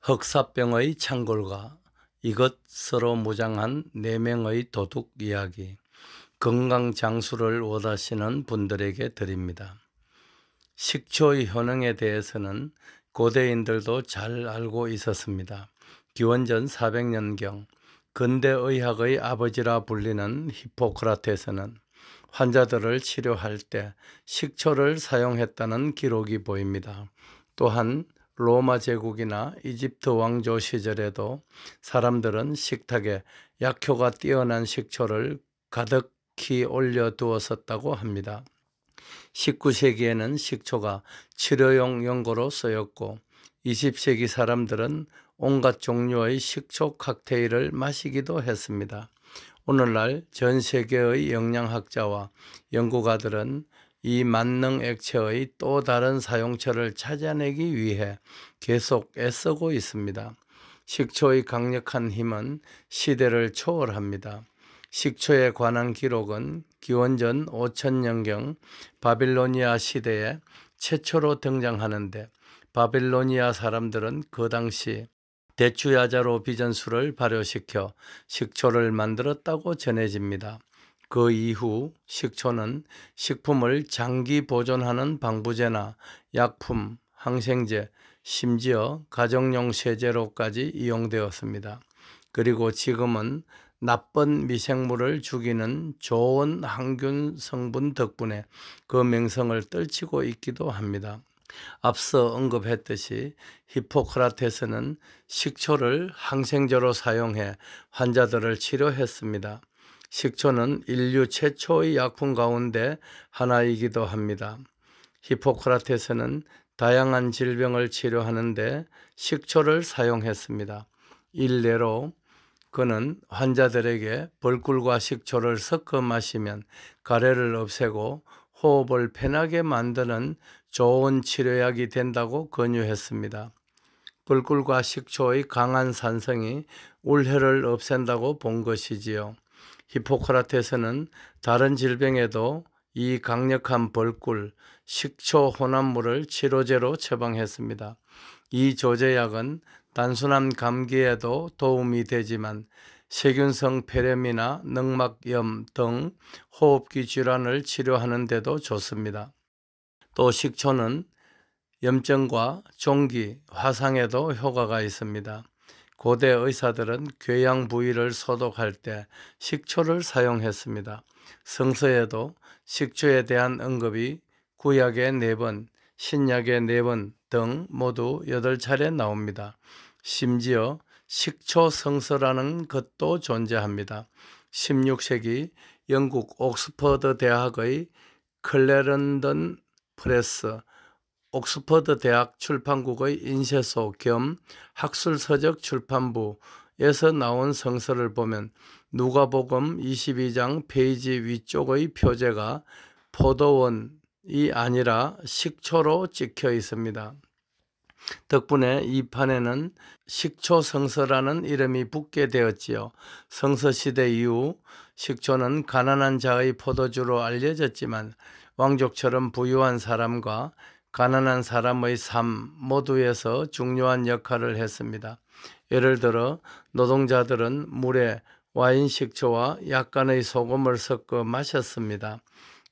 흑사병의 창골과 이것으로 무장한 4명의 도둑 이야기. 건강 장수를 원하시는 분들에게 드립니다. 식초의 효능에 대해서는 고대인들도 잘 알고 있었습니다. 기원전 400년경 근대의학의 아버지라 불리는 히포크라테스는 환자들을 치료할 때 식초를 사용했다는 기록이 보입니다. 또한 로마 제국이나 이집트 왕조 시절에도 사람들은 식탁에 약효가 뛰어난 식초를 가득히 올려두었었다고 합니다. 19세기에는 식초가 치료용 연고로 쓰였고 20세기 사람들은 온갖 종류의 식초 칵테일을 마시기도 했습니다. 오늘날 전 세계의 영양학자와 연구가들은 이 만능 액체의 또 다른 사용처를 찾아내기 위해 계속 애쓰고 있습니다. 식초의 강력한 힘은 시대를 초월합니다. 식초에 관한 기록은 기원전 5000년경 바빌로니아 시대에 최초로 등장하는데 바빌로니아 사람들은 그 당시 대추야자로 빚은 술을 발효시켜 식초를 만들었다고 전해집니다. 그 이후 식초는 식품을 장기 보존하는 방부제나 약품, 항생제, 심지어 가정용 세제로까지 이용되었습니다. 그리고 지금은 나쁜 미생물을 죽이는 좋은 항균 성분 덕분에 그 명성을 떨치고 있기도 합니다. 앞서 언급했듯이 히포크라테스는 식초를 항생제로 사용해 환자들을 치료했습니다. 식초는 인류 최초의 약품 가운데 하나이기도 합니다. 히포크라테스는 다양한 질병을 치료하는데 식초를 사용했습니다. 일례로 그는 환자들에게 벌꿀과 식초를 섞어 마시면 가래를 없애고 호흡을 편하게 만드는 좋은 치료약이 된다고 권유했습니다. 벌꿀과 식초의 강한 산성이 울혈을 없앤다고 본 것이지요. 히포크라테스는 다른 질병에도 이 강력한 벌꿀, 식초 혼합물을 치료제로 처방했습니다. 이 조제약은 단순한 감기에도 도움이 되지만 세균성 폐렴이나 늑막염 등 호흡기 질환을 치료하는 데도 좋습니다. 또 식초는 염증과 종기, 화상에도 효과가 있습니다. 고대 의사들은 궤양 부위를 소독할 때 식초를 사용했습니다. 성서에도 식초에 대한 언급이 구약에 4번, 신약에 4번 등 모두 8차례 나옵니다. 심지어 식초 성서라는 것도 존재합니다. 16세기 영국 옥스퍼드 대학의 클레런던 프레스, 옥스퍼드 대학 출판국의 인쇄소 겸 학술서적 출판부에서 나온 성서를 보면 누가복음 22장 페이지 위쪽의 표제가 포도원이 아니라 식초로 찍혀 있습니다. 덕분에 이 판에는 식초 성서라는 이름이 붙게 되었지요. 성서시대 이후 식초는 가난한 자의 포도주로 알려졌지만 왕족처럼 부유한 사람과 가난한 사람의 삶 모두에서 중요한 역할을 했습니다. 예를 들어 노동자들은 물에 와인 식초와 약간의 소금을 섞어 마셨습니다.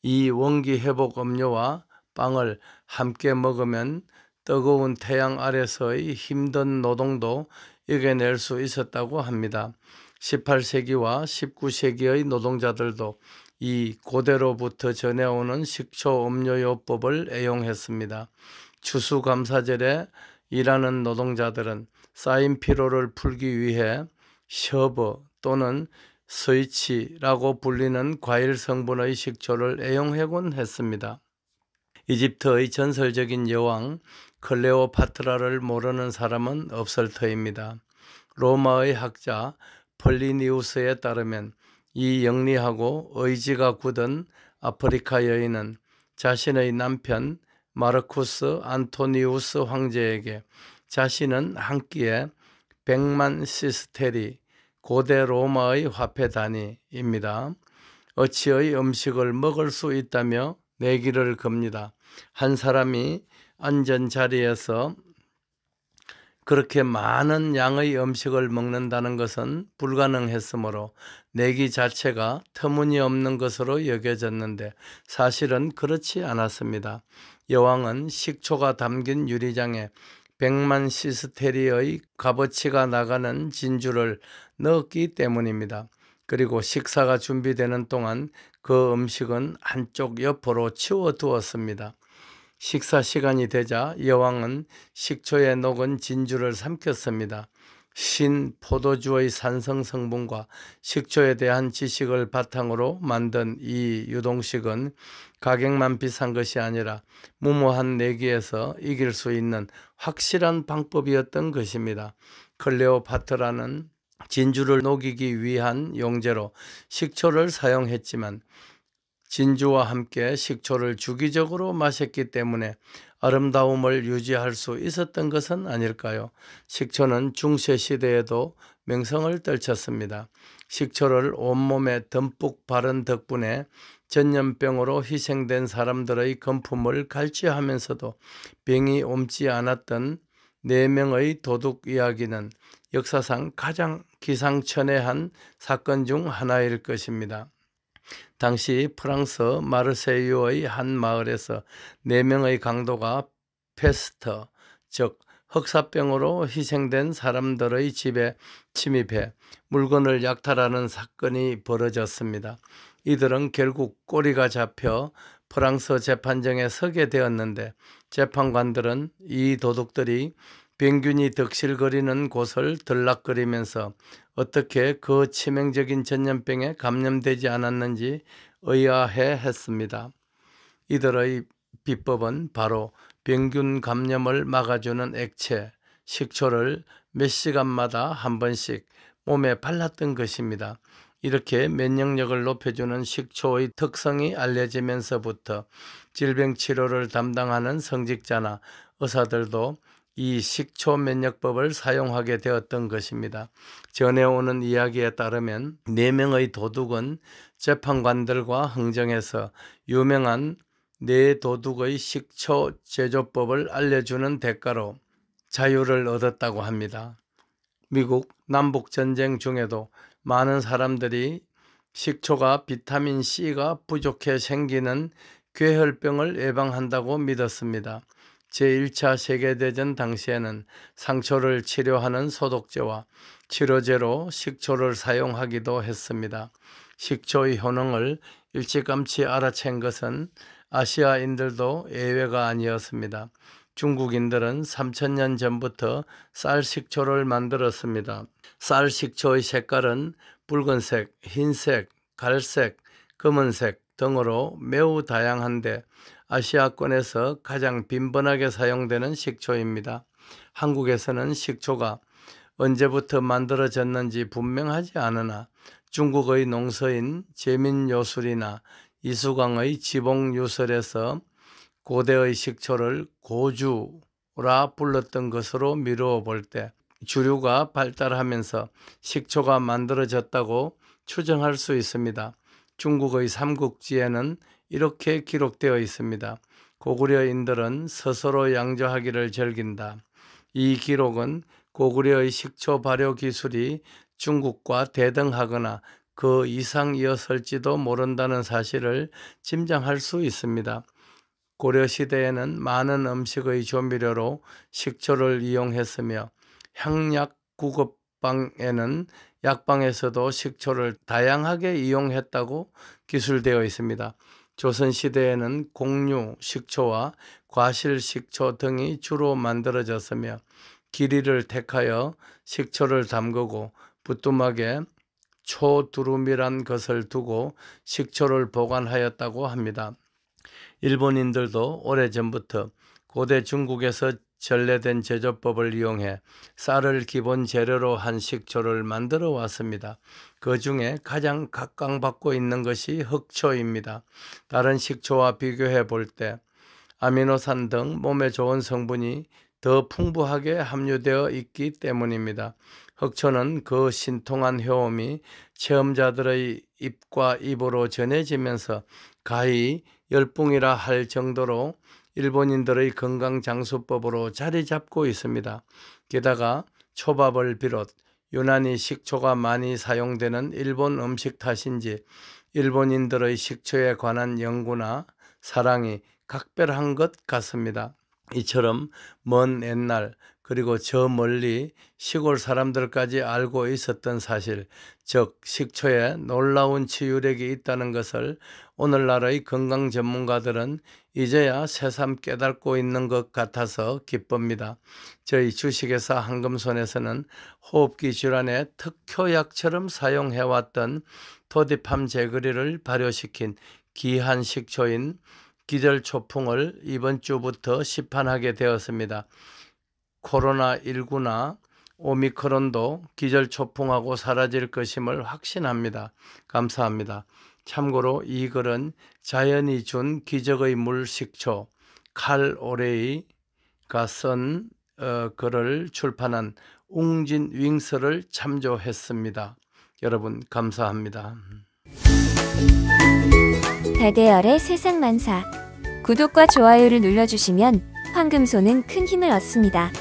이 원기 회복 음료와 빵을 함께 먹으면 뜨거운 태양 아래서의 힘든 노동도 이겨낼 수 있었다고 합니다. 18세기와 19세기의 노동자들도 이 고대로부터 전해오는 식초 음료요법을 애용했습니다. 추수감사절에 일하는 노동자들은 쌓인 피로를 풀기 위해 셔버 또는 스위치라고 불리는 과일 성분의 식초를 애용하곤 했습니다. 이집트의 전설적인 여왕 클레오파트라를 모르는 사람은 없을 터입니다. 로마의 학자 폴리니우스에 따르면 이 영리하고 의지가 굳은 아프리카 여인은 자신의 남편 마르쿠스 안토니우스 황제에게 자신은 한 끼에 100만 시스테리, 고대 로마의 화폐 단위입니다. 어치의 음식을 먹을 수 있다며 내기를 겁니다. 한 사람이 앉은 자리에서 그렇게 많은 양의 음식을 먹는다는 것은 불가능했으므로 내기 자체가 터무니없는 것으로 여겨졌는데 사실은 그렇지 않았습니다. 여왕은 식초가 담긴 유리장에 100만 시스테리의 값어치가 나가는 진주를 넣었기 때문입니다. 그리고 식사가 준비되는 동안 그 음식은 한쪽 옆으로 치워두었습니다. 식사 시간이 되자 여왕은 식초에 녹은 진주를 삼켰습니다. 신 포도주의 산성 성분과 식초에 대한 지식을 바탕으로 만든 이 유동식은 가격만 비싼 것이 아니라 무모한 내기에서 이길 수 있는 확실한 방법이었던 것입니다. 클레오파트라는 진주를 녹이기 위한 용제로 식초를 사용했지만 진주와 함께 식초를 주기적으로 마셨기 때문에 아름다움을 유지할 수 있었던 것은 아닐까요? 식초는 중세 시대에도 명성을 떨쳤습니다. 식초를 온몸에 듬뿍 바른 덕분에 전염병으로 희생된 사람들의 건품을 갈취하면서도 병이 옮지 않았던 4명의 도둑 이야기는 역사상 가장 기상천외한 사건 중 하나일 것입니다. 당시 프랑스 마르세유의 한 마을에서 4명의 강도가 페스트, 즉 흑사병으로 희생된 사람들의 집에 침입해 물건을 약탈하는 사건이 벌어졌습니다. 이들은 결국 꼬리가 잡혀 프랑스 재판정에 서게 되었는데 재판관들은 이 도둑들이 병균이 득실거리는 곳을 들락거리면서 어떻게 그 치명적인 전염병에 감염되지 않았는지 의아해 했습니다. 이들의 비법은 바로 병균 감염을 막아주는 액체, 식초를 몇 시간마다 한 번씩 몸에 발랐던 것입니다. 이렇게 면역력을 높여주는 식초의 특성이 알려지면서부터 질병 치료를 담당하는 성직자나 의사들도 이 식초 면역법을 사용하게 되었던 것입니다. 전해오는 이야기에 따르면 4명의 도둑은 재판관들과 흥정해서 유명한 4도둑의 식초 제조법을 알려주는 대가로 자유를 얻었다고 합니다. 미국 남북전쟁 중에도 많은 사람들이 식초가 비타민 C가 부족해 생기는 괴혈병을 예방한다고 믿었습니다. 제1차 세계대전 당시에는 상처를 치료하는 소독제와 치료제로 식초를 사용하기도 했습니다. 식초의 효능을 일찌감치 알아챈 것은 아시아인들도 예외가 아니었습니다. 중국인들은 3000년 전부터 쌀 식초를 만들었습니다. 쌀 식초의 색깔은 붉은색, 흰색, 갈색, 검은색 등으로 매우 다양한데 아시아권에서 가장 빈번하게 사용되는 식초입니다. 한국에서는 식초가 언제부터 만들어졌는지 분명하지 않으나 중국의 농서인 제민요술이나 이수광의 지봉유설에서 고대의 식초를 고주라 불렀던 것으로 미루어 볼 때 주류가 발달하면서 식초가 만들어졌다고 추정할 수 있습니다. 중국의 삼국지에는 이렇게 기록되어 있습니다. 고구려인들은 스스로 양조하기를 즐긴다. 이 기록은 고구려의 식초 발효 기술이 중국과 대등하거나 그 이상이었을지도 모른다는 사실을 짐작할 수 있습니다. 고려시대에는 많은 음식의 조미료로 식초를 이용했으며 향약 구급방에는 약방에서도 식초를 다양하게 이용했다고 기술되어 있습니다. 조선시대에는 공유, 식초와 과실 식초 등이 주로 만들어졌으며 길이를 택하여 식초를 담그고 부뚜막에 초두루미란 것을 두고 식초를 보관하였다고 합니다. 일본인들도 오래전부터 고대 중국에서 전래된 제조법을 이용해 쌀을 기본 재료로 한 식초를 만들어 왔습니다. 그 중에 가장 각광받고 있는 것이 흑초입니다. 다른 식초와 비교해 볼 때 아미노산 등 몸에 좋은 성분이 더 풍부하게 함유되어 있기 때문입니다. 흑초는 그 신통한 효험이 체험자들의 입과 입으로 전해지면서 가히 열풍이라 할 정도로 일본인들의 건강장수법으로 자리 잡고 있습니다. 게다가 초밥을 비롯 유난히 식초가 많이 사용되는 일본 음식 탓인지 일본인들의 식초에 관한 연구나 사랑이 각별한 것 같습니다. 이처럼 먼 옛날 그리고 저 멀리 시골 사람들까지 알고 있었던 사실, 즉 식초에 놀라운 치유력이 있다는 것을 오늘날의 건강 전문가들은 이제야 새삼 깨닫고 있는 것 같아서 기쁩니다. 저희 주식회사 한금손에서는 호흡기 질환의 특효약처럼 사용해왔던 토디팜 제거리를 발효시킨 귀한 식초인 기절초풍을 이번 주부터 시판하게 되었습니다. 코로나19나 오미크론도 기절초풍하고 사라질 것임을 확신합니다. 감사합니다. 참고로 이 글은 자연이 준 기적의 물식초 칼 오레이가 쓴 글을 출판한 웅진 윙스를 참조했습니다. 여러분 감사합니다. 달대열의 세상만사. 구독과 좋아요를 눌러주시면 황금손은 큰 힘을 얻습니다.